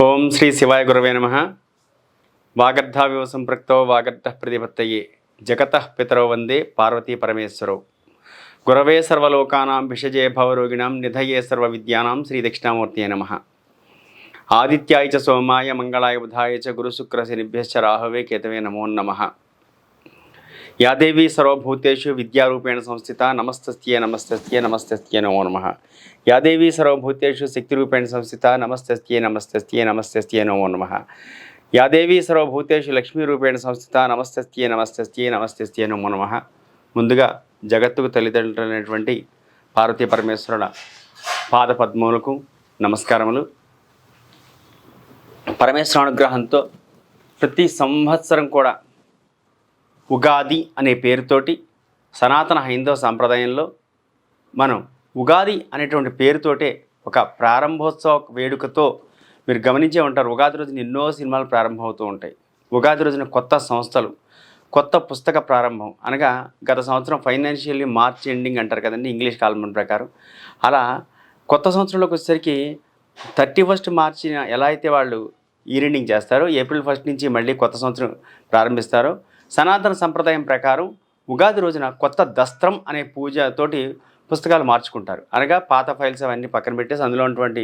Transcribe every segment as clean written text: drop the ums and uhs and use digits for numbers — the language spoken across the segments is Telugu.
ఓం శ్రీ శివాయ గురవే నమః. వాగర్ధావివ సంపృక్తో వాగర్ధ ప్రతిపత్తయే జగతః పితరౌ వందే పార్వతీ పరమేశ్వరౌ. గురవే సర్వలోకానాం భిషజే భవరోగిణాం నిధయే సర్వవిద్యానాం శ్రీ దక్షిణామూర్తయే నమః. ఆదిత్యాయ చ సోమాయ మంగళాయ బుధాయ చ గురుశుక్రశనిభ్యశ్చ రాహవే కేతవే నమో నమః. యా దేవీ సర్వభూతేషు విద్యారూపేణ సంస్థితా నమస్తస్యై నమస్తస్యై నమస్తస్యై నమో నమః. యా దేవీ సర్వభూతేషు శక్తిరూపేణ సంస్థితా నమస్తస్యై నమస్తస్యై నమస్తస్యై నమో నమః. యా దేవీ సర్వభూతేషు లక్ష్మీరూపేణ సంస్థితా నమస్తస్యై నమస్తస్యై నమస్తస్యై నమో నమః. ముందుగా జగత్తుకు తల్లిదండ్రులైనటువంటి పార్వతీ పరమేశ్వరుల పాద పద్మములకు నమస్కారములు. పరమేశ్వర అనుగ్రహంతో ప్రతి సంవత్సరం కూడా ఉగాది అనే పేరుతోటి సనాతన హైందవ సాంప్రదాయంలో మనం ఉగాది అనేటువంటి పేరుతోటే ఒక ప్రారంభోత్సవ వేడుకతో మీరు గమనించే ఉంటారు. ఉగాది రోజున ఎన్నో సినిమాలు ప్రారంభమవుతూ ఉంటాయి. ఉగాది రోజున కొత్త సంస్థలు, కొత్త పుస్తక ప్రారంభం అనగా గత సంవత్సరం ఫైనాన్షియల్లీ మార్చ్ ఎండింగ్ అంటారు కదండి ఇంగ్లీష్ కాలమాన ప్రకారం. అలా కొత్త సంవత్సరంలోకి వచ్చేసరికి 31 మార్చి ఎలా అయితే వాళ్ళు ఇయర్ ఎండింగ్ చేస్తారో, ఏప్రిల్ 1 నుంచి మళ్ళీ కొత్త సంవత్సరం ప్రారంభిస్తారో, సనాతన సంప్రదాయం ప్రకారం ఉగాది రోజున కొత్త దస్త్రం అనే పూజతోటి పుస్తకాలు మార్చుకుంటారు. అనగా పాత ఫైల్స్ అవన్నీ పక్కన పెట్టేసి అందులో ఉన్నటువంటి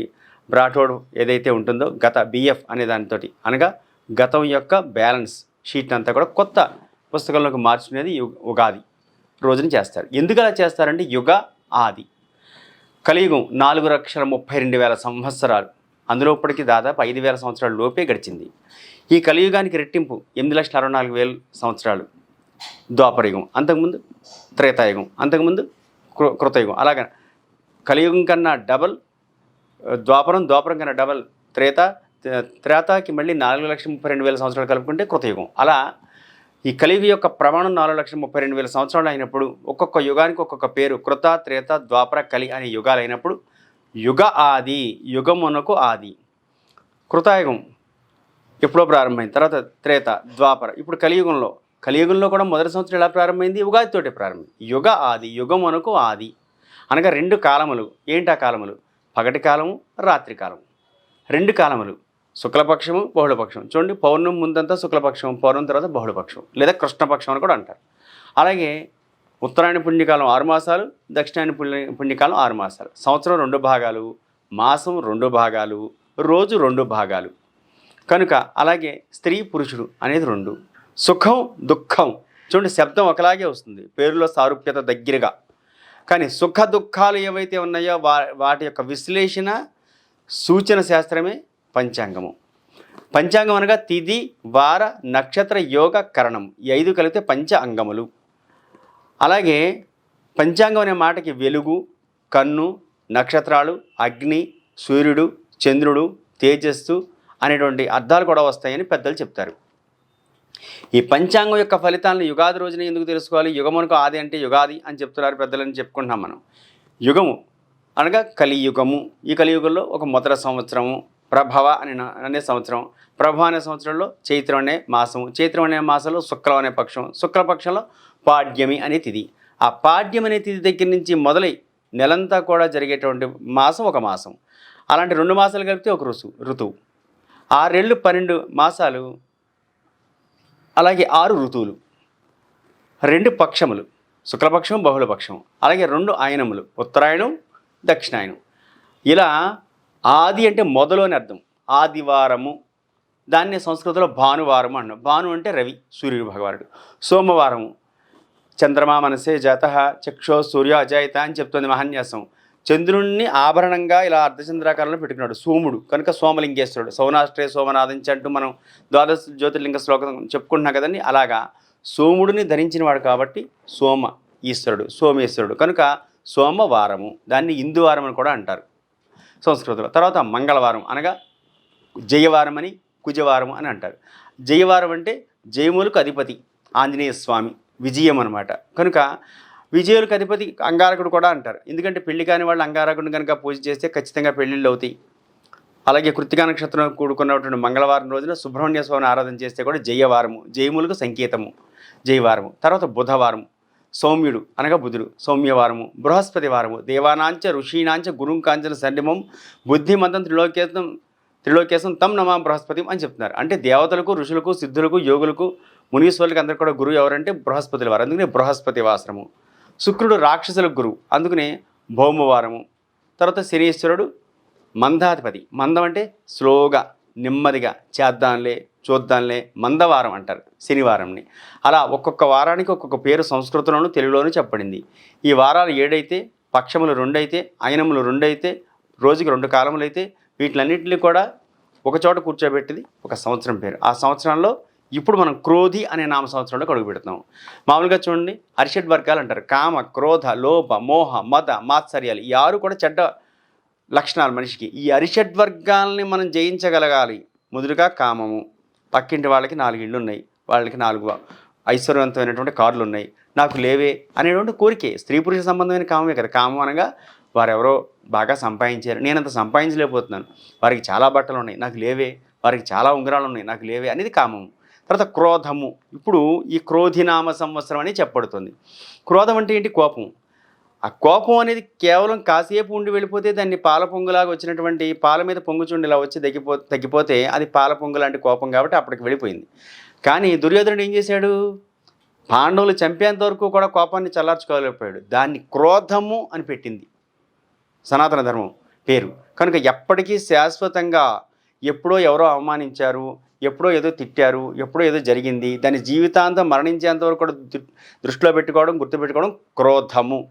బ్రాటోడ్ ఏదైతే ఉంటుందో గత బిఎఫ్ అనే దానితోటి అనగా గతం యొక్క బ్యాలెన్స్ షీట్ అంతా కూడా కొత్త పుస్తకంలోకి మార్చుకునేది ఉగాది రోజున చేస్తారు. ఎందుకు అలా చేస్తారంటే యుగ ఆది కలియుగం 4,32,000 సంవత్సరాలు, అందులో ఇప్పటికీ దాదాపు 5,000 సంవత్సరాల లోపే గడిచింది. ఈ కలియుగానికి రెట్టింపు 8,64,000 సంవత్సరాలు ద్వాపరయుగం, అంతకుముందు త్రేతాయుగం, అంతకుముందు కృతయుగం. అలాగా కలియుగం కన్నా డబల్ ద్వాపరం, ద్వాపరం కన్నా డబల్ త్రేతాకి మళ్ళీ 4,32,000 సంవత్సరాలు కలుపుకుంటే కృతయుగం. అలా ఈ కలియుగ యొక్క ప్రమాణం 4,32,000 సంవత్సరాలు అయినప్పుడు ఒక్కొక్క యుగానికి ఒక్కొక్క పేరు కృత, త్రేత, ద్వాపర, కలి అనే యుగాలు అయినప్పుడు యుగ ఆది, యుగమునకు ఆది. కృతాయుగం ఎప్పుడో ప్రారంభమైంది, తర్వాత త్రేత, ద్వాపర, ఇప్పుడు కలియుగంలో కూడా మొదటి సంవత్సరం ఎలా ప్రారంభమైంది? ఉగాదితోటే ప్రారంభమైంది. యుగ ఆది, యుగమునకు ఆది అనగా 2 కాలములు. ఏంటి ఆ కాలములు? పగటి కాలము, రాత్రి కాలము. 2 కాలములు, శుక్లపక్షము, బహుళపక్షం. చూడండి, పౌర్ణమి ముందంతా శుక్లపక్షం, పౌర్ణమి తర్వాత బహుళపక్షం లేదా కృష్ణపక్షం అని కూడా అంటారు. అలాగే ఉత్తరాయణ పుణ్యకాలం 6 మాసాలు, దక్షిణాయన పుణ్యకాలం 6 మాసాలు. సంవత్సరం 2 భాగాలు, మాసం 2 భాగాలు, రోజు 2 భాగాలు. కనుక అలాగే స్త్రీ పురుషుడు అనేది 2. సుఖం దుఃఖం, చూడండి శబ్దం ఒకలాగే వస్తుంది, పేరులో సారూప్యత దగ్గరగా. కానీ సుఖ దుఃఖాలు ఏవైతే ఉన్నాయో వాటి యొక్క విశ్లేషణ సూచన శాస్త్రమే పంచాంగము. పంచాంగం అనగా తిథి, వార, నక్షత్ర, యోగ, కరణం, ఈ 5 కలిపితే పంచ అంగములు. అలాగే పంచాంగం అనే మాటకి వెలుగు, కన్ను, నక్షత్రాలు, అగ్ని, సూర్యుడు, చంద్రుడు, తేజస్సు అనేటువంటి అర్థాలు కూడా వస్తాయని పెద్దలు చెప్తారు. ఈ పంచాంగం యొక్క ఫలితాలను యుగాది రోజున ఎందుకు తెలుసుకోవాలి? యుగమునకు ఆది అంటే యుగాది అని చెప్తున్నారు పెద్దలని చెప్పుకుంటున్నాం మనం. యుగము అనగా కలియుగము. ఈ కలియుగంలో ఒక మొదటి సంవత్సరము ప్రభవ అనే సంవత్సరం. ప్రభవ అనే సంవత్సరంలో చైత్రం అనే మాసము, చైత్రం అనే మాసంలో శుక్లం అనే పక్షం, శుక్లపక్షంలో పాడ్యమి అనే తిథి. ఆ పాడ్యం అనే తిథి దగ్గర నుంచి మొదలై నెలంతా కూడా జరిగేటువంటి మాసం ఒక మాసం. అలాంటి 2 మాసాలు కలిపితే ఒక ఋతువు. 6 ఏళ్ళు 12 మాసాలు, అలాగే 6 ఋతువులు, 2 పక్షములు, శుక్లపక్షం, బహుళపక్షం, అలాగే 2 ఆయనములు, ఉత్తరాయణం, దక్షిణాయనం. ఇలా ఆది అంటే మొదలు అని అర్థం. ఆదివారము, దాన్ని సంస్కృతంలో భానువారము అన్నాం. భాను అంటే రవి, సూర్యుడు భగవానుడు. సోమవారము, చంద్రమా మనసే జాత చక్షో సూర్య అజాయిత అని చెప్తుంది మహాన్యాసం. చంద్రుణ్ణి ఆభరణంగా ఇలా అర్ధచంద్రాకారంలో పెట్టుకున్నాడు సోముడు, కనుక సోమలింగేశ్వరుడు. సౌనాష్ట్రే సోమనాథంచి అంటూ మనం ద్వాదశ జ్యోతిర్లింగ శ్లోకం చెప్పుకుంటున్నాం కదండి. అలాగా సోముడిని ధరించినవాడు కాబట్టి సోమ ఈశ్వరుడు, సోమేశ్వరుడు. కనుక సోమవారము, దాన్ని ఇందువారం అని కూడా అంటారు సంస్కృతంలో. తర్వాత మంగళవారం అనగా జయవారం అని, కుజవారం అని అంటారు. జయవారం అంటే జయములకు అధిపతి ఆంజనేయ స్వామి, విజయం అనమాట. కనుక విజయులకు అధిపతి అంగారకుడు కూడా అంటారు. ఎందుకంటే పెళ్లి కాని వాళ్ళు అంగారకుడిని కనుక పూజ చేస్తే ఖచ్చితంగా పెళ్ళిళ్ళు అవుతాయి. అలాగే కృత్తికా నక్షత్రం కూడుకున్నటువంటి మంగళవారం రోజున సుబ్రహ్మణ్య స్వామిని ఆరాధన చేస్తే కూడా జయవారము, జయములకు సంకేతము జయవారము. తర్వాత బుధవారం, సౌమ్యుడు అనగా బుధుడు, సౌమ్యవారము. బృహస్పతి వారము, దేవానాంచ ఋషీనాంచ గురుంకాంచన సండిమం బుద్ధిమంతం త్రిలోకేతం త్రిలోకేశం తం నమా బృహస్పతి అని చెప్తున్నారు. అంటే దేవతలకు, ఋషులకు, సిద్ధులకు, యోగులకు, మునీశ్వరులకు అందరికీ కూడా గురువు ఎవరంటే బృహస్పతుల వారు. అందుకనే బృహస్పతి వాసనము. శుక్రుడు రాక్షసులకు గురువు, అందుకనే భౌమవారము. తర్వాత శనీశ్వరుడు మందాధిపతి. మందం అంటే స్లోగా నెమ్మదిగా చేద్దాంలే చూద్దాంలే మందవారం అంటారు శనివారంని. అలా ఒక్కొక్క వారానికి ఒక్కొక్క పేరు సంస్కృతంలోనూ తెలుగులోనూ చెప్పబడింది. ఈ వారాలు 7 అయితే, పక్షములు 2 అయితే, అయనములు 2 అయితే, రోజుకి 2 కాలములు అయితే, వీటిలన్నింటినీ కూడా ఒకచోట కూర్చోబెట్టింది ఒక సంవత్సరం పేరు. ఆ సంవత్సరంలో ఇప్పుడు మనం క్రోధి అనే నామ సంవత్సరంలో అడుగు పెడుతున్నాం. మామూలుగా చూడండి, అరిషడ్ వర్గాలు అంటారు. కామ, క్రోధ, లోభ, మోహ, మద, మాత్సర్యాలు. ఈ 6 కూడా చెడ్డ లక్షణాలు మనిషికి. ఈ అరిషడ్ వర్గాల్ని మనం జయించగలగాలి. మొదలుగా కామము. పక్కింటి వాళ్ళకి 4 ఇళ్ళు ఉన్నాయి, వాళ్ళకి 4 ఐశ్వర్యవంతమైనటువంటి కార్లు ఉన్నాయి, నాకు లేవే అనేటువంటి కోరికే. స్త్రీ పురుష సంబంధమైన కామమే కదా. కామం అనగా వారెవరో బాగా సంపాదించారు, నేనంత సంపాదించలేకపోతున్నాను, వారికి చాలా బట్టలు ఉన్నాయి, నాకు లేవే, వారికి చాలా ఉంగరాలు ఉన్నాయి, నాకు లేవే అనేది కామము. తర్వాత క్రోధము. ఇప్పుడు ఈ క్రోధినామ సంవత్సరం అని చెప్పబడుతుంది. క్రోధం అంటే ఏంటి? కోపం. ఆ కోపం అనేది కేవలం కాసేపు ఉండి వెళ్ళిపోతే దాన్ని పాల పొంగులాగా వచ్చినటువంటి పాల మీద పొంగుచుండి ఇలా వచ్చి తగ్గిపోతే అది పాల పొంగు లాంటి కోపం కాబట్టి అప్పటికి వెళ్ళిపోయింది. కానీ దుర్యోధనుడు ఏం చేశాడు? పాండవులు చంపేంత వరకు కూడా కోపాన్ని చల్లార్చుకోలేకపోయాడు. దాన్ని క్రోధము అని పెట్టింది సనాతన ధర్మం పేరు. కనుక ఎప్పటికీ శాశ్వతంగా ఎప్పుడో ఎవరో అవమానించారు, ఎప్పుడో ఏదో తిట్టారు, ఎప్పుడో ఏదో జరిగింది, దాని జీవితాంతం మరణించేంత వరకు కూడా దృష్టిలో పెట్టుకోవడం, గుర్తుపెట్టుకోవడం క్రోధము.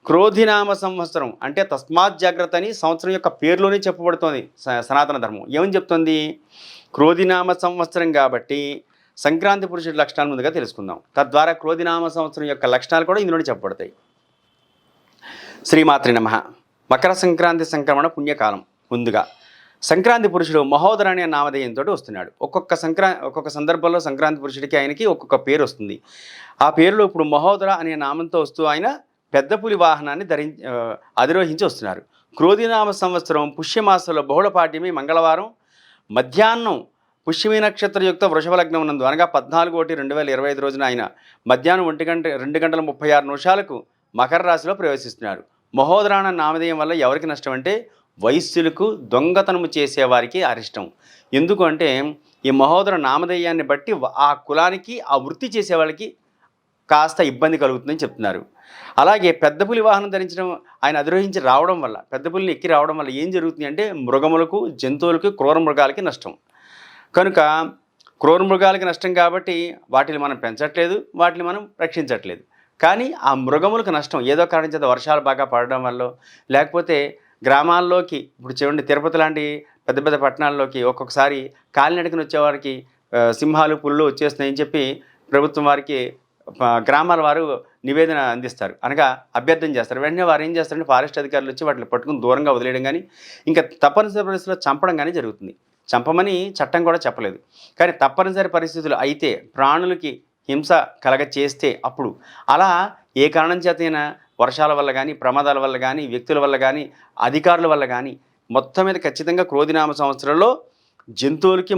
క్రోధినామ సంవత్సరం అంటే తస్మాత్ జాగ్రత్త అని సంవత్సరం యొక్క పేరులోనే చెప్పబడుతోంది సనాతన ధర్మం. ఏమని చెప్తుంది? క్రోధినామ సంవత్సరం కాబట్టి సంక్రాంతి పురుషుడి లక్షణాలు ముందుగా తెలుసుకుందాం. తద్వారా క్రోధినామ సంవత్సరం యొక్క లక్షణాలు కూడా ఇందులోనే చెప్పబడతాయి. శ్రీమాత్రి నమః. మకర సంక్రాంతి సంక్రమణ పుణ్యకాలం. ముందుగా సంక్రాంతి పురుషుడు మహోదర అనే నామధేయంతో వస్తున్నాడు. ఒక్కొక్క సందర్భంలో సంక్రాంతి పురుషుడికి ఆయనకి ఒక్కొక్క పేరు వస్తుంది. ఆ పేరులో ఇప్పుడు మహోదర అనే నామంతో వస్తూ ఆయన పెద్ద పులి వాహనాన్ని అధిరోహించి వస్తున్నారు. క్రోధినామ సంవత్సరం పుష్యమాసంలో బహుళపాఠ్యమి మంగళవారం మధ్యాహ్నం పుష్యమి నక్షత్రయుక్త వృషభ లగ్నం నందు అనగా 14/1/2025 రోజున ఆయన మధ్యాహ్నం 2:36 మకర రాశిలో ప్రవేశిస్తున్నాడు. మహోదరాణ నామధేయం వల్ల ఎవరికి నష్టం అంటే వైశ్యులకు, దొంగతనము చేసేవారికి అరిష్టం. ఎందుకు అంటే ఈ మహోదర నామధేయాన్ని బట్టి ఆ కులానికి, ఆ వృత్తి చేసే వాళ్ళకి కాస్త ఇబ్బంది కలుగుతుందని చెప్తున్నారు. అలాగే పెద్ద పులి వాహనం ధరించడం, ఆయన అధిరోహించి రావడం వల్ల, పెద్ద పులిని ఎక్కి రావడం వల్ల ఏం జరుగుతుంది అంటే మృగములకు, జంతువులకు, క్రూర మృగాలకి నష్టం. కనుక క్రూర మృగాలకి నష్టం కాబట్టి వాటిని మనం పెంచట్లేదు, వాటిని మనం రక్షించట్లేదు. కానీ ఆ మృగములకు నష్టం ఏదో కారణం చేత వర్షాలు బాగా పడడం వల్ల, లేకపోతే గ్రామాల్లోకి ఇప్పుడు చూడండి తిరుపతి లాంటి పెద్ద పెద్ద పట్టణాల్లోకి ఒక్కొక్కసారి కాలినడకన వచ్చేవారికి సింహాలు, పులులు వచ్చేస్తున్నాయని చెప్పి ప్రభుత్వం వారికి గ్రామాల వారు నివేదన అందిస్తారు, అనగా అభ్యర్థన చేస్తారు. వెంటనే వారు ఏం చేస్తారంటే ఫారెస్ట్ అధికారులు వచ్చి వాటిని పట్టుకుని దూరంగా వదిలేయడం కానీ, ఇంకా తప్పనిసరి పరిస్థితుల్లో చంపడం కానీ జరుగుతుంది. చంపమని చట్టం కూడా చెప్పలేదు, కానీ తప్పనిసరి పరిస్థితులు అయితే ప్రాణులకి హింస కలగ చేస్తే అప్పుడు అలా ఏ కారణం చేతైనా వర్షాల వల్ల కానీ, ప్రమాదాల వల్ల కానీ, వ్యక్తుల వల్ల కానీ, అధికారుల వల్ల కానీ మొత్తం మీద ఖచ్చితంగా క్రోధినామ సంవత్సరంలో జంతువులకి,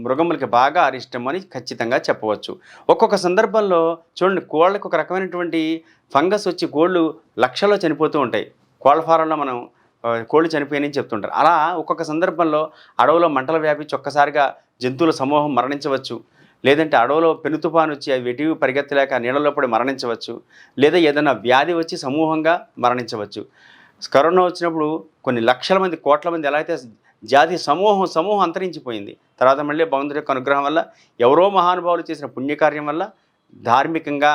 మృగములకి బాగా అరిష్టం అని ఖచ్చితంగా చెప్పవచ్చు. ఒక్కొక్క సందర్భంలో చూడండి, కోళ్ళకు ఒక రకమైనటువంటి ఫంగస్ వచ్చి కోళ్ళు లక్షల్లో చనిపోతూ ఉంటాయి. కోళ్ళ ఫారంలో మనం కోళ్ళు చనిపోయాయని చెప్తుంటారు. అలా ఒక్కొక్క సందర్భంలో అడవులో మంటలు వ్యాపించి ఒక్కసారిగా జంతువుల సమూహం మరణించవచ్చు. లేదంటే అడవులో పెను తుఫాను వచ్చి అవి వెటివి పరిగెత్తలేక నీళ్ళలో పడి మరణించవచ్చు. లేదా ఏదైనా వ్యాధి వచ్చి సమూహంగా మరణించవచ్చు. కరోనా వచ్చినప్పుడు కొన్ని లక్షల మంది, కోట్ల మంది ఎలా అయితే జాతి సమూహం అంతరించిపోయింది. తర్వాత మళ్ళీ భగవంతుడి యొక్క అనుగ్రహం వల్ల, ఎవరో మహానుభావులు చేసిన పుణ్యకార్యం వల్ల, ధార్మికంగా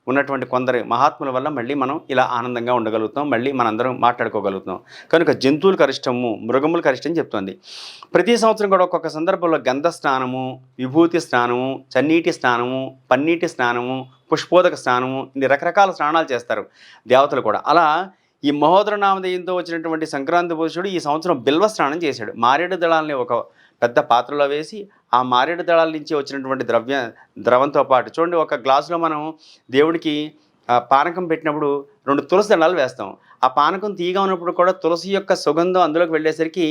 ఉన్నటువంటి కొందరు మహాత్ముల వల్ల మళ్ళీ మనం ఇలా ఆనందంగా ఉండగలుగుతాం, మళ్ళీ మనందరం మాట్లాడుకోగలుగుతాం. కనుక జంతువులకు అరిష్టము, మృగములకు అరిష్టం చెప్తుంది. ప్రతి సంవత్సరం కూడా ఒక్కొక్క సందర్భంలో గంధ స్నానము, విభూతి స్నానము, చన్నీటి స్నానము, పన్నీటి స్నానము, పుష్పోదక స్నానము, ఇన్ని రకరకాల స్నానాలు చేస్తారు దేవతలు కూడా. అలా ఈ మహోదర నామధేయంతో వచ్చినటువంటి సంక్రాంతి పురుషుడు ఈ సంవత్సరం బిల్వ స్నానం చేశాడు. మారేడు దళాలని ఒక పెద్ద పాత్రలో వేసి ఆ మారేడు దళాల నుంచి వచ్చినటువంటి ద్రవంతో పాటు చూడండి, ఒక గ్లాసులో మనం దేవుడికి పానకం పెట్టినప్పుడు 2 తులసి దళాలు వేస్తాం. ఆ పానకం తీయగా ఉన్నప్పుడు కూడా తులసి యొక్క సుగంధం అందులోకి వెళ్ళేసరికి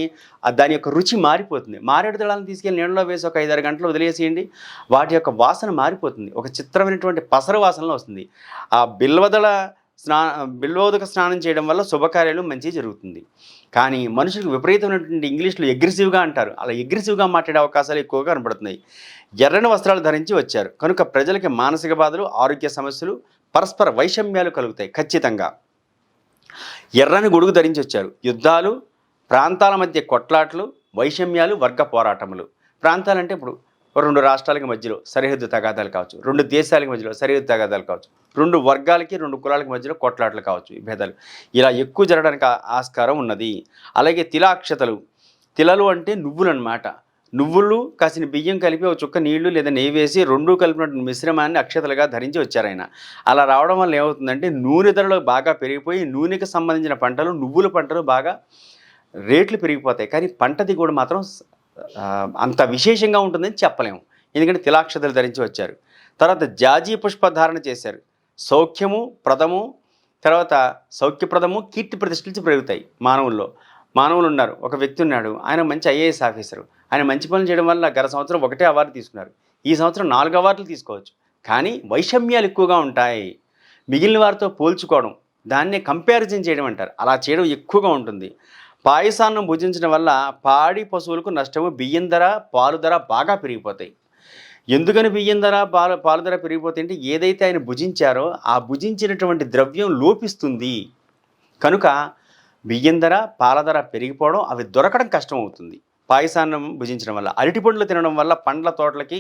దాని యొక్క రుచి మారిపోతుంది. మారేడు దళాలను తీసుకెళ్ళి నీళ్ళలో వేసి ఒక 5-6 గంటలు వదిలేసేయండి, వాటి యొక్క వాసన మారిపోతుంది. ఒక చిత్రమైనటువంటి పసరు వాసనలో వస్తుంది. ఆ బిల్వదళ బిల్వోదక స్నానం చేయడం వల్ల శుభకార్యాలు మంచి జరుగుతుంది. కానీ మనుషులకు విపరీతమైనటువంటి ఇంగ్లీష్లో అగ్రెసివ్గా అంటారు, అలా అగ్రెసివ్గా మాట్లాడే అవకాశాలు ఎక్కువగా కనబడుతున్నాయి. ఎర్రని వస్త్రాలు ధరించి వచ్చారు కనుక ప్రజలకి మానసిక బాధలు, ఆరోగ్య సమస్యలు, పరస్పర వైషమ్యాలు కలుగుతాయి. ఖచ్చితంగా ఎర్రని గొడుగు ధరించి వచ్చారు. యుద్ధాలు, ప్రాంతాల మధ్య కొట్లాట్లు, వైషమ్యాలు, వర్గ పోరాటములు. ప్రాంతాలంటే ఇప్పుడు 2 రాష్ట్రాలకి మధ్యలో సరిహద్దు తగాదాలు కావచ్చు, 2 దేశాలకి మధ్యలో సరిహద్దు తగాదాలు కావచ్చు, 2 వర్గాలకి 2 కులాలకి మధ్యలో కొట్లాట్లు కావచ్చు, భేదాలు ఇలా ఎక్కువ జరగడానికి ఆస్కారం ఉన్నది. అలాగే తిలాక్షతలు, తిలలు అంటే నువ్వులు అన్నమాట. నువ్వులు కాసిన బియ్యం కలిపి ఒక చుక్క నీళ్లు లేదా నెయ్యి వేసి 2 కలిపినటువంటి మిశ్రమాన్ని అక్షతలుగా ధరించి వచ్చారు ఆయన. అలా రావడం వల్ల ఏమవుతుందంటే నూనె ధరలు బాగా పెరిగిపోయి నూనెకి సంబంధించిన పంటలు, నువ్వుల పంటలు బాగా రేట్లు పెరిగిపోతాయి. కానీ పంట దిగుబడి మాత్రం అంత విశేషంగా ఉంటుందని చెప్పలేము, ఎందుకంటే తిలాక్షతలు ధరించి వచ్చారు. తర్వాత జాజీ పుష్పధారణ చేశారు. సౌఖ్యము ప్రదము, తర్వాత సౌఖ్యప్రదము, కీర్తి ప్రతిష్టలు పెరుగుతాయి మానవులు ఉన్నారు. ఒక వ్యక్తి ఉన్నాడు, ఆయన మంచి ఐఏఎస్ ఆఫీసరు. ఆయన మంచి పనులు చేయడం వల్ల గత సంవత్సరం 1 అవార్డు తీసుకున్నారు, ఈ సంవత్సరం 4 అవార్డులు తీసుకోవచ్చు. కానీ వైషమ్యాలు ఎక్కువగా ఉంటాయి. మిగిలిన వారితో పోల్చుకోవడం, దాన్నే కంపారిజన్ చేయడం అంటారు, అలా చేయడం ఎక్కువగా ఉంటుంది. పాయసాన్నం భుజించడం వల్ల పాడి పశువులకు నష్టము, బియ్యం ధర, పాలు ధర బాగా పెరిగిపోతాయి. ఎందుకని బియ్యం ధర, పాలు ధర పెరిగిపోతాయి అంటే ఏదైతే ఆయన భుజించారో ఆ భుజించినటువంటి ద్రవ్యం లోపిస్తుంది కనుక బియ్యం ధర, పాల ధర పెరిగిపోవడం, అవి దొరకడం కష్టం అవుతుంది. పాయసాన్నం భుజించడం వల్ల, అరటి పండ్లు తినడం వల్ల పండ్ల తోటలకి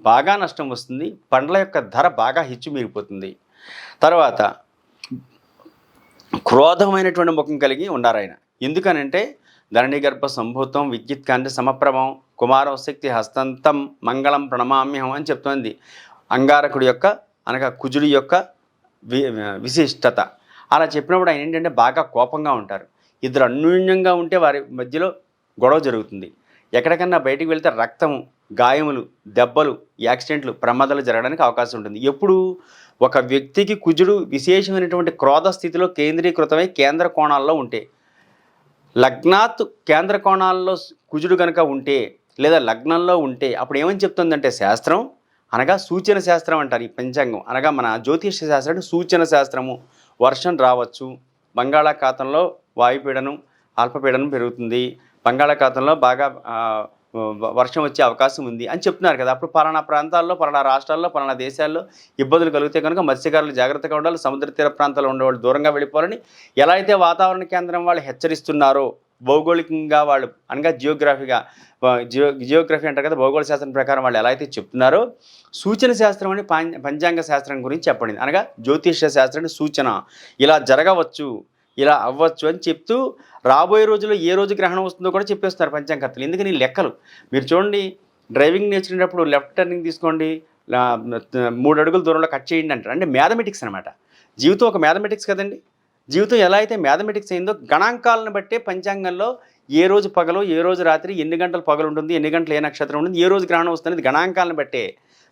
బాగా నష్టం వస్తుంది, పండ్ల యొక్క ధర బాగా హెచ్చుమీరిపోతుంది. తర్వాత క్రోధమైనటువంటి ముఖం కలిగి ఉన్నారు ఆయన. ఎందుకనంటే ధరణి గర్భ సంభూతం, విద్యుత్ కాంతి సమప్రభం, కుమార శక్తి హస్తంతం, మంగళం ప్రణమామ్యహం అని చెప్తుంది. అంగారకుడి యొక్క అనగా కుజుడి యొక్క విశిష్టత. అలా చెప్పినప్పుడు ఆయన ఏంటంటే బాగా కోపంగా ఉంటారు. ఇద్దరు అన్యోన్యంగా ఉంటే వారి మధ్యలో గొడవ జరుగుతుంది. ఎక్కడికన్నా బయటికి వెళ్తే రక్తము, గాయములు, దెబ్బలు, యాక్సిడెంట్లు, ప్రమాదాలు జరగడానికి అవకాశం ఉంటుంది. ఎప్పుడు ఒక వ్యక్తికి కుజుడు విశేషమైనటువంటి క్రోధ స్థితిలో కేంద్రీకృతమై కేంద్ర కోణాల్లో ఉంటే, లగ్నాత్ కేంద్ర కోణాల్లో కుజుడు కనుక ఉంటే లేదా లగ్నంలో ఉంటే అప్పుడు ఏమని చెప్తుందంటే శాస్త్రం అనగా సూచన శాస్త్రం అంటారు. ఈ పంచాంగం అనగా మన జ్యోతిష శాస్త్రం సూచన శాస్త్రము. వర్షం రావచ్చు, బంగాళాఖాతంలో వాయుపీడనం, అల్పపీడనం పెరుగుతుంది, బంగాళాఖాతంలో బాగా వర్షం వచ్చే అవకాశం ఉంది అని చెప్తున్నారు కదా. అప్పుడు పలానా ప్రాంతాల్లో, పలానా రాష్ట్రాల్లో, పలానా దేశాల్లో ఇబ్బందులు కలిగితే కనుక మత్స్యకారులు జాగ్రత్తగా ఉండాలి, సముద్ర తీర ప్రాంతాల్లో ఉండేవాళ్ళు దూరంగా వెళ్ళిపోవాలని ఎలా అయితే వాతావరణ కేంద్రం వాళ్ళు హెచ్చరిస్తున్నారో, భౌగోళికంగా వాళ్ళు అనగా జియోగ్రఫీ అంటారు కదా, భౌగోళిక శాస్త్రం ప్రకారం వాళ్ళు ఎలా అయితే చెప్తున్నారో సూచన శాస్త్రం అని పంచాంగ శాస్త్రం గురించి చెప్పండి. అనగా జ్యోతిష శాస్త్రం సూచన, ఇలా జరగవచ్చు, ఇలా అవ్వచ్చు అని చెప్తూ రాబోయే రోజుల్లో ఏ రోజు గ్రహణం వస్తుందో కూడా చెప్పేస్తున్నారు పంచాంగకర్తలు. ఎందుకని లెక్కలు మీరు చూడండి, డ్రైవింగ్ నేర్చుకునేటప్పుడు లెఫ్ట్ టర్నింగ్ తీసుకోండి, 3 అడుగుల దూరంలో కట్ చేయండి అంటారు. అంటే మ్యాథమెటిక్స్ అనమాట. జీవితం ఒక మ్యాథమెటిక్స్ కదండి. జీవితం ఎలా అయితే మ్యాథమెటిక్స్ అయిందో గణాంకాలను బట్టే పంచాంగంలో ఏ రోజు పగలు, ఏ రోజు రాత్రి, ఎన్ని గంటలు పగలు ఉంటుంది, ఎన్ని గంటలు ఏ నక్షత్రం ఉంటుంది, ఏ రోజు గ్రహణం వస్తుంది, గణాంకాలను బట్టే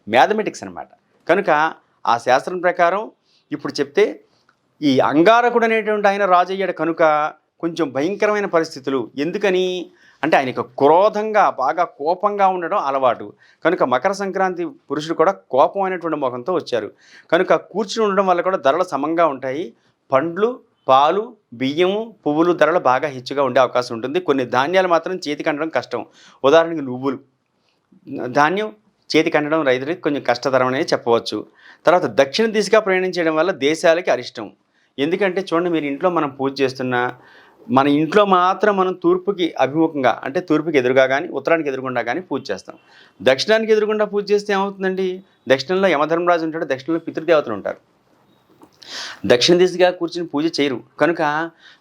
మ్యాథమెటిక్స్ అనమాట. కనుక ఆ శాస్త్రం ప్రకారం ఇప్పుడు చెప్తే ఈ అంగారకుడు అనేటువంటి ఆయన రాజు అయ్యాడు కనుక కొంచెం భయంకరమైన పరిస్థితులు. ఎందుకని అంటే ఆయనకు క్రోధంగా బాగా కోపంగా ఉండడం అలవాటు కనుక మకర సంక్రాంతి పురుషుడు కూడా కోపం అనేటువంటి ముఖంతో వచ్చారు కనుక కూర్చుని ఉండడం వల్ల కూడా ధరలు సమంగా ఉంటాయి. పండ్లు, పాలు, బియ్యము, పువ్వులు ధరలు బాగా హెచ్చుగా ఉండే అవకాశం ఉంటుంది. కొన్ని ధాన్యాలు మాత్రం చేతికి అంటడం కష్టం. ఉదాహరణకి నువ్వులు, ధాన్యం చేతికి అంటడం రైతులకి కొంచెం కష్టతరం అనేది చెప్పవచ్చు. తర్వాత దక్షిణ దిశగా ప్రయాణం చేయడం వల్ల దేశాలకి అరిష్టం. ఎందుకంటే చూడండి, మీరు ఇంట్లో మనం పూజ చేస్తున్నా మన ఇంట్లో మాత్రం మనం తూర్పుకి అభిముఖంగా అంటే తూర్పుకి ఎదురుగా కానీ ఉత్తరానికి ఎదురుగుండా కానీ పూజ చేస్తాం. దక్షిణానికి ఎదురుగుండా పూజ చేస్తే ఏమవుతుందండి, దక్షిణంలో యమధర్మరాజు ఉంటాడు, దక్షిణంలో పితృదేవతలు ఉంటారు. దక్షిణ దిశగా కూర్చుని పూజ చేయరు కనుక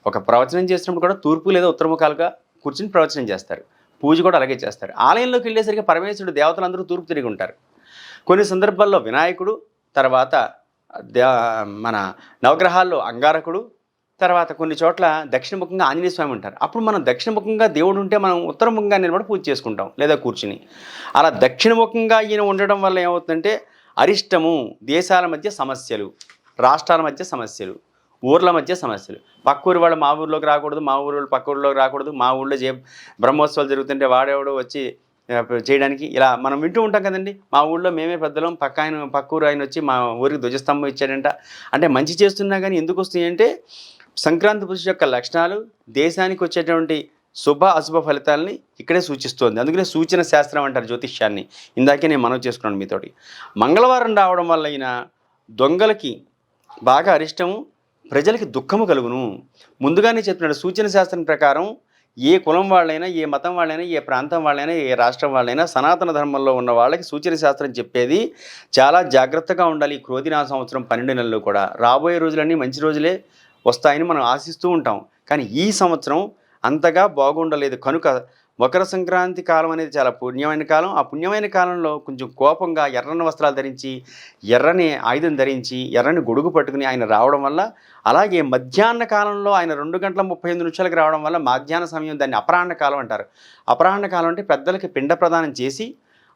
ఒక ప్రవచనం చేసినప్పుడు కూడా తూర్పు లేదా ఉత్తరముఖాలుగా కూర్చుని ప్రవచనం చేస్తారు. పూజ కూడా అలాగే చేస్తారు. ఆలయంలోకి వెళ్ళేసరికి పరమేశ్వరుడు దేవతలందరూ తూర్పు తిరిగి ఉంటారు. కొన్ని సందర్భాల్లో వినాయకుడు, తర్వాత మన నవగ్రహాల్లో అంగారకుడు, తర్వాత కొన్ని చోట్ల దక్షిణముఖంగా ఆంజనేయ స్వామి ఉంటారు. అప్పుడు మనం దక్షిణముఖంగా దేవుడు ఉంటే మనం ఉత్తరముఖంగా నిలబడి పూజ చేసుకుంటాం లేదా కూర్చుని. అలా దక్షిణముఖంగా ఈయన ఉండడం వల్ల ఏమవుతుందంటే అరిష్టము, దేశాల మధ్య సమస్యలు, రాష్ట్రాల మధ్య సమస్యలు, ఊర్ల మధ్య సమస్యలు. పక్క ఊరు వాళ్ళు మా ఊరిలోకి రాకూడదు, మా ఊరు వాళ్ళు పక్క ఊరిలోకి రాకూడదు, మా ఊళ్ళో బ్రహ్మోత్సవాలు జరుగుతుంటే వాడేవాడు వచ్చి చేయడానికి ఇలా మనం వింటూ ఉంటాం కదండి. మా ఊళ్ళో మేమే పెద్దలం, పక్క ఊరు ఆయన వచ్చి మా ఊరికి ధ్వజస్తంభం ఇచ్చాడంట. అంటే మంచి చేస్తున్నా కానీ ఎందుకు వస్తాయంటే సంక్రాంతి పురుషుడు యొక్క లక్షణాలు దేశానికి వచ్చేటువంటి శుభ అశుభ ఫలితాలని ఇక్కడే సూచిస్తోంది. అందుకనే సూచన శాస్త్రం అంటారు జ్యోతిష్యాన్ని. ఇందాకే నేను మనవి చేసుకున్నాను మీతోటి. మంగళవారం రావడం వల్ల అయినా దొంగలకి బాగా అరిష్టము, ప్రజలకి దుఃఖము కలుగును. ముందుగానే చెప్పినాడు సూచన శాస్త్రం ప్రకారం ఏ కులం వాళ్ళైనా, ఏ మతం వాళ్ళైనా, ఏ ప్రాంతం వాళ్ళైనా, ఏ రాష్ట్రం వాళ్ళైనా సనాతన ధర్మంలో ఉన్న వాళ్ళకి సూచన శాస్త్రం చెప్పేది చాలా జాగ్రత్తగా ఉండాలి. ఈ క్రోధినామ సంవత్సరం 12 నెలలు కూడా రాబోయే రోజులన్నీ మంచి రోజులే వస్తాయని మనం ఆశిస్తూ ఉంటాం. కానీ ఈ సంవత్సరం అంతగా బాగుండలేదు. కనుక మకర సంక్రాంతి కాలం అనేది చాలా పుణ్యమైన కాలం. ఆ పుణ్యమైన కాలంలో కొంచెం కోపంగా ఎర్రని వస్త్రాలు ధరించి, ఎర్రని ఆయుధం ధరించి, ఎర్రని గొడుగు పట్టుకుని ఆయన రావడం వల్ల, అలాగే మధ్యాహ్న కాలంలో ఆయన 2:38 రావడం వల్ల మధ్యాహ్న సమయం దాన్ని అపరాహ్న కాలం అంటారు. అపరాహ్న కాలం అంటే పెద్దలకి పిండ ప్రదానం చేసి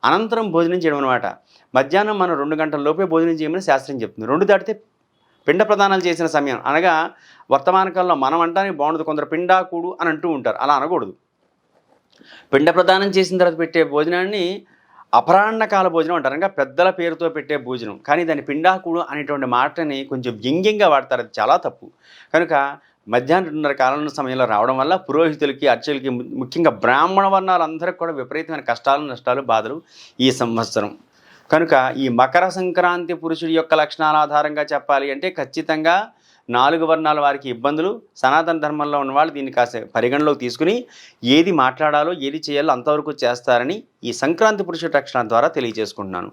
అనంతరం భోజనం చేయడం అనమాట. మధ్యాహ్నం మనం 2 గంటల లోపే భోజనం చేయమని శాస్త్రం చెప్తుంది. 2 దాటితే పిండ ప్రదానాలు చేసిన సమయం. అనగా వర్తమాన కాలంలో మనం అంటానికి బాగుండదు, కొందరు పిండాకుడు అని అంటూ ఉంటారు. అలా అనకూడదు. పిండ ప్రదానం చేసిన తర్వాత పెట్టే భోజనాన్ని అపరాహ్నకాల భోజనం అంటారు. అనగా పెద్దల పేరుతో పెట్టే భోజనం. కానీ దాన్ని పిండాకుడు అనేటువంటి మాటని కొంచెం వ్యంగ్యంగా వాడతారు. అది చాలా తప్పు. కనుక మధ్యాహ్నం 2:30 కాలం సమయంలో రావడం వల్ల పురోహితులకి, అర్చకులకి, ముఖ్యంగా బ్రాహ్మణ వర్ణాలందరికీ కూడా విపరీతమైన కష్టాలు, నష్టాలు, బాధలు ఈ సంవత్సరం. కనుక ఈ మకర సంక్రాంతి పురుషుడి యొక్క లక్షణాల ఆధారంగా చెప్పాలి అంటే ఖచ్చితంగా 4 వర్ణాల వారికి ఇబ్బందులు. సనాతన ధర్మంలో ఉన్నవాళ్ళు దీన్ని కాస్త పరిగణలోకి తీసుకుని ఏది మాట్లాడాలో, ఏది చేయాలో అంతవరకు చేస్తారని ఈ సంక్రాంతి పురుషుడి లక్షణాల ద్వారా తెలియజేసుకుంటున్నాను.